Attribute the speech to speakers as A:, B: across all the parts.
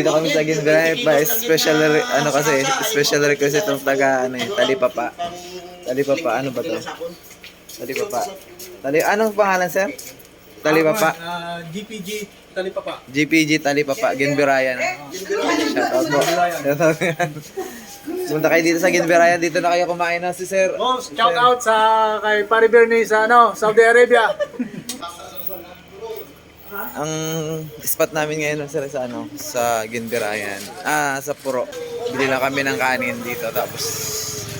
A: Dito kami sa Ginbirayan pa special ano kasi special request itong taga ano Talipapa. Talipapa ano ba to? Talipapa. Anong pangalan sir? Talipapa.
B: GPG Talipapa.
A: GPG Talipapa Ginbirayan. Shout out po. Shout out. Punta kayo dito sa Ginbirayan, dito na kayo kumain na si sir.
B: Boss, shout out sa kay Pari Bernie sa Saudi Arabia.
A: Ang spot namin ngayon sir sa Ginbirayan. Sa Puro. Bili lang kami ng kanin dito tapos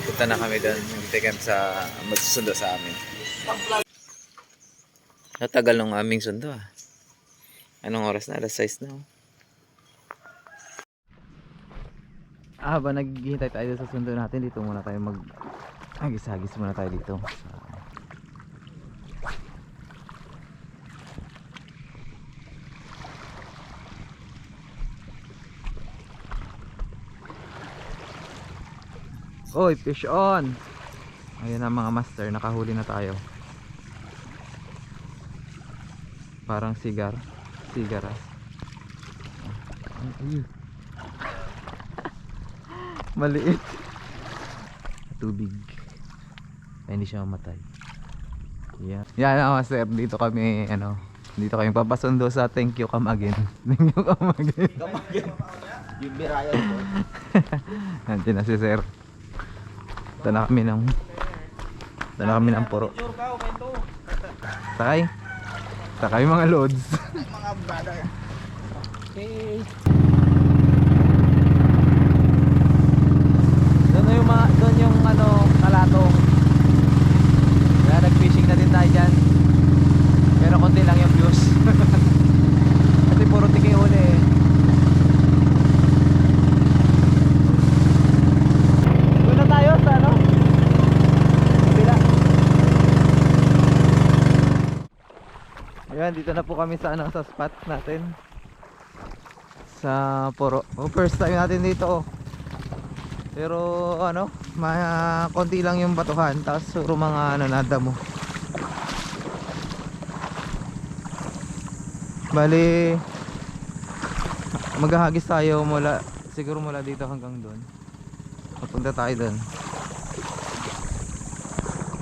A: punta na kami doon. Hintay kami sa magsusundo sa amin. Natagal ng aming sundo Anong oras na? Alas 6 na. Habang naghihintay tayo sa sundo natin, dito muna tayo hagis-hagis muna tayo dito. Oy, fish on! Ayan ang mga master, nakahuli na tayo. Parang sigaras. Ayun. Maliit. Tubig. Ay, hindi siya mamatay. Yan ang master, dito kami papasundo sa thank you come again. Thank you come again.
C: Ginbirayan po.
A: Nandiyan na si sir. Ito na kami ng Puro. Sakay mga loads.
C: Mga brother. Okay.
A: Doon yung kalatong. Kaya nag-fishing na din tayo dyan. Pero konti lang yung views. Kasi puro tiki uli Doon na tayo sa kabila. Ayan, dito na po kami sa sa spot natin. Sa Puro. First time natin dito Pero konti lang yung batuhan, tapos puro mga nadamo. Bali maghahagis tayo siguro mula dito hanggang doon. Papunta tayo doon.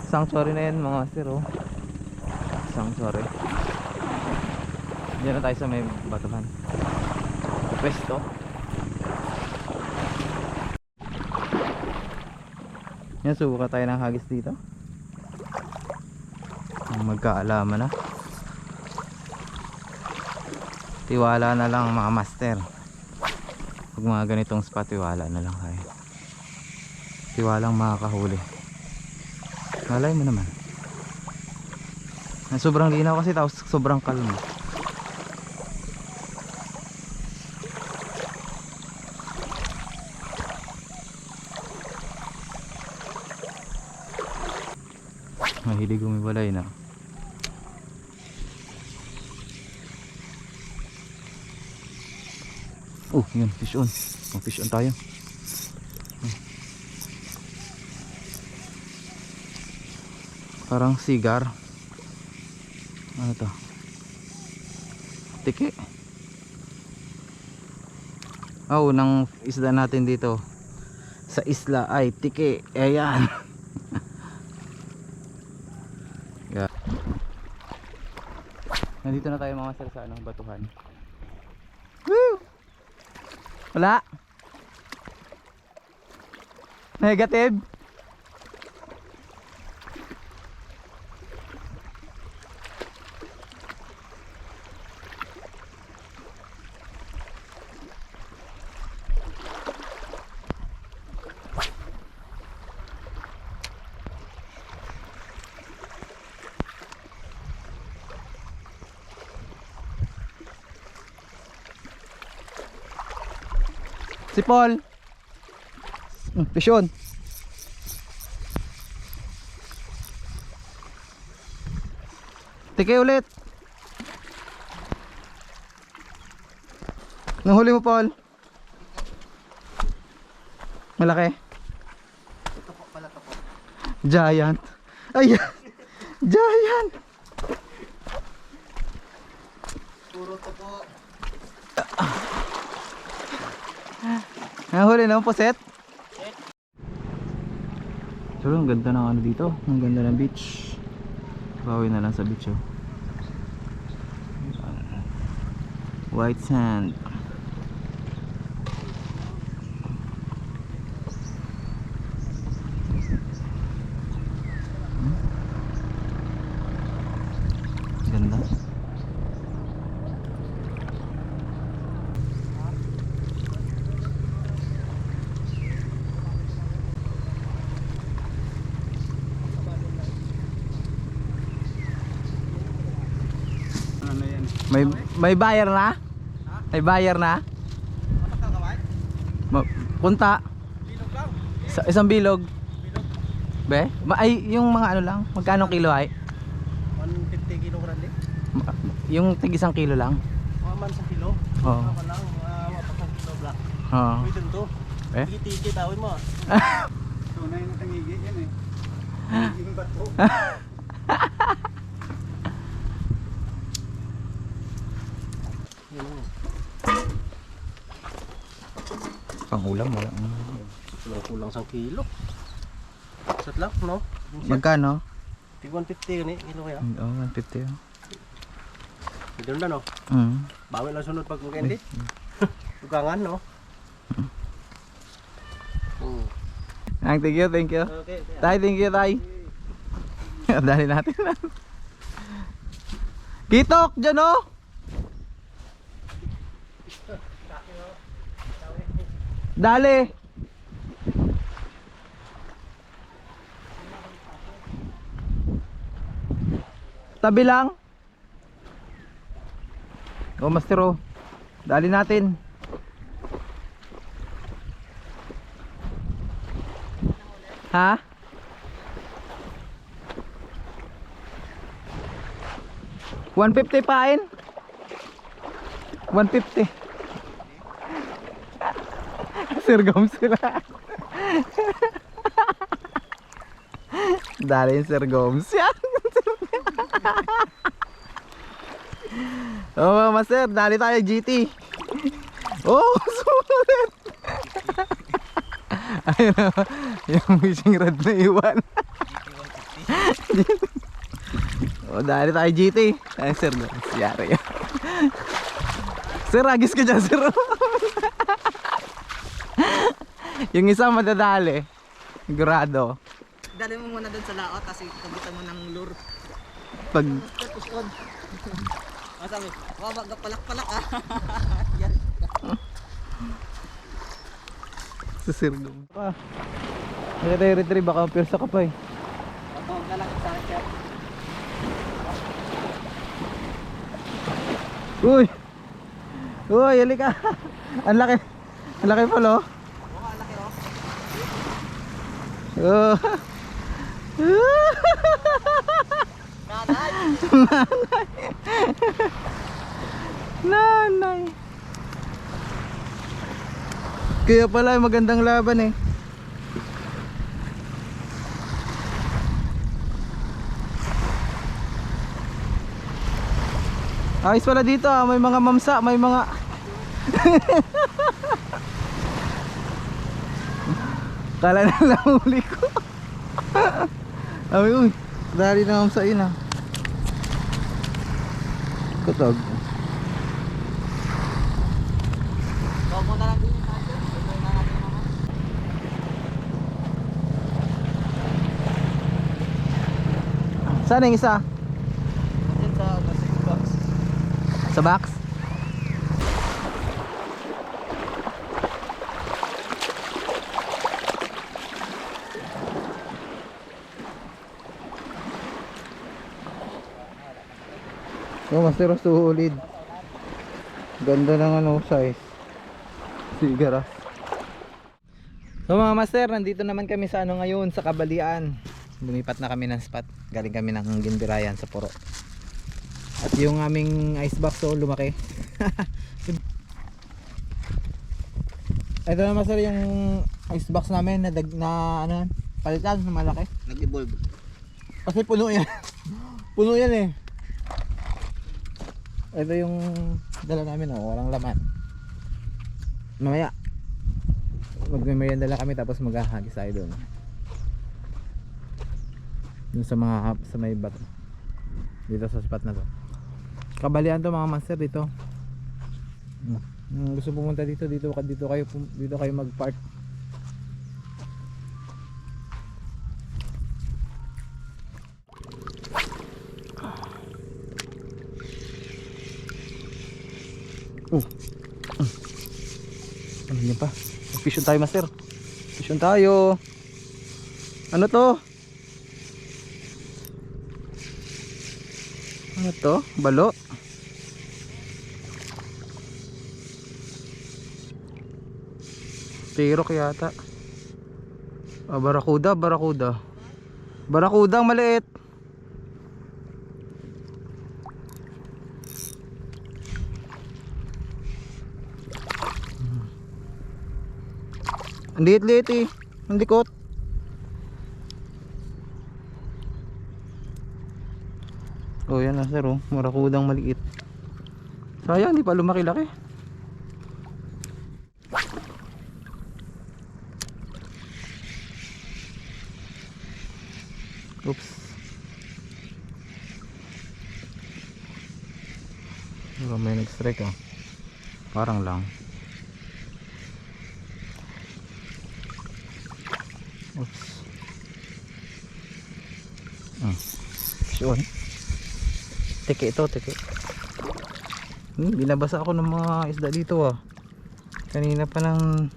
A: Sanctuary na yan mga master Sanctuary. Diyan na tayo sa may batuhan. Pwesto. Yan, subukan tayo ng hagis dito. Magkaalaman na. Tiwala na lang mga master. Pag mga ganitong spot, tiwala na lang kayo. Tiwalang makakahuli. Malay mo naman. Sobrang linaw kasi, tapos sobrang kalma. Mahilig umiwalay na. Oh, yun, fish on. Fish on tayo. Parang sigar. Ano to? Tiki. Unang isda natin dito sa isla ay tiki. Ayan. Nandito na tayo mga master sa batuhan. Woo! Wala. Negative. Si Paul. Fish on. Tiki ulit. Nahuli mo, Paul? Malaki?
C: Ito po pala to po.
A: Giant. Ayan. Giant.
C: Puro to po.
A: Nahuli na puset. So, ang ganda ng ano dito. Ang ganda ng beach. Bawi na lang sa beach oh. White sand. Ganda.
C: Ano yan?
A: May buyer na? May buyer na? Punta.
C: Bilog lang.
A: Sa isang bilog.
C: Bilog.
A: Be? Ay, yung mga ano lang. Magkano kilo ay?
C: 150 kilo grande.
A: Yung tig isang kilo lang.
C: Mga man sa kilo.
A: Oo.
C: Mga lang, mapasang kilo black.
A: Oo.
C: Pwede to.
A: Eh?
C: Tiki-tiki tawin mo. Tunay na tangigi yan eh. Tangiging bato.
A: Pang ulam wala.
C: Kulang sang kilo. Sat lang, no?
A: Magkano?
C: Tig 150 gani kilo kaya.
A: Oh, 150 oh.
C: Pwede na no? Bawi lang sunod pag weekend. Tugangan no?
A: Ang thank you, thank you.
C: Okay.
A: Tay, thank you, tay. Dali natin lang. Kitok, dyan oh. Dali. Tabi lang. Oh, master oh. Dali natin. Ha? $150 pain? 150. Sir Gomes sila. Dali yung Sir Gomes yan. Oh, master, dali tayo GT. Oh, sulit. Ayun na, yung fishing rod na iwan. Oh, dali tayo GT. Ay, Sir Gomes, yari yan. Sir, agis ka dyan, sir. Yung isa madadali. Sigurado.
C: Dali mo muna doon sa laot kasi kabutan mo ng lure.
A: Pag
C: Puskod. Sabi, wag palak-palak ah. Yan.
A: sa Sir Gomes. Kaya tayo retrieve, baka pirsa ka pa eh.
C: Huwag na lang sa akin.
A: Uy! Uy, halika! Ang laki! Ang laki pala oh!
C: Oo, laki oh.
A: Oh!
C: Nanay!
A: Nanay! Kaya pala magandang laban eh. Ayos pala dito ah, may mga mamsa, may mga kala na nahuli ko. Ay, uy, dali na mamsa yun ah. Kutog.
C: Huwag mo na lang din natin. Ito na natin naman.
A: Saan yung isa?
C: Diyan sa second box.
A: Sa box? Oh, master, suulid. Ganda ng ano, size. Sigaras. So mga master, nandito naman kami sa ano ngayon, sa Kabalian. Lumipat na kami ng spot. Galing kami ng Ginbirayan sa Puro. At yung aming icebox so lumaki. Ito na master yung icebox namin na ano, palitan na malaki.
C: Nag-evolve.
A: Kasi puno yan. Puno yan eh. Ito yung dala namin oh, walang laman. Mamaya magme-merienda lang kami tapos maghahagis tayo doon. Doon sa mga sa may bato. Dito sa spot na to. Kabalian to mga master dito. Gusto pumunta dito kayo mag-park. Ano yun pa? Fishon tayo master. Fishon tayo. Ano to? Ano to? Balo? Tirok yata. Barakuda. Barakuda ang maliit. Ang liit eh. Ang likot. Oh yan na sir oh. Marakudang maliit. Sayang hindi pa lumaki-laki. Oops. May nag-strike oh. Parang lang. Oops. Yun. Teke ito, teke. Binabasa ako ng mga isda dito ah. Kanina pa nang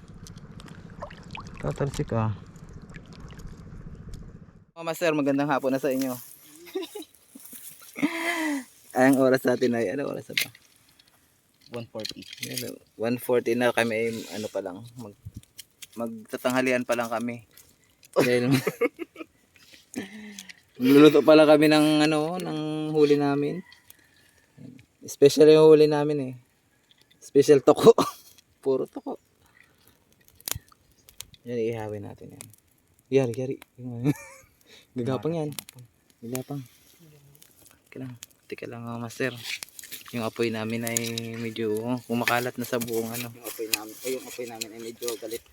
A: tatalsik ah. Mga master, magandang hapon na sa inyo. Ang oras natin ay, ano oras na ba? 1:40. 1:40 na kami, ano pa lang, magtatanghalian pa lang kami. Dahil magluluto pala kami ng ano, ng huli namin. Special yung huli namin eh. Special toko. Puro toko. Yan, ihawin natin yan. Yari. Gagapang yan. Gagapang. Tika lang mga master. Yung apoy namin ay medyo kumakalat na sa buong ano.
C: Yung apoy namin ay medyo galit.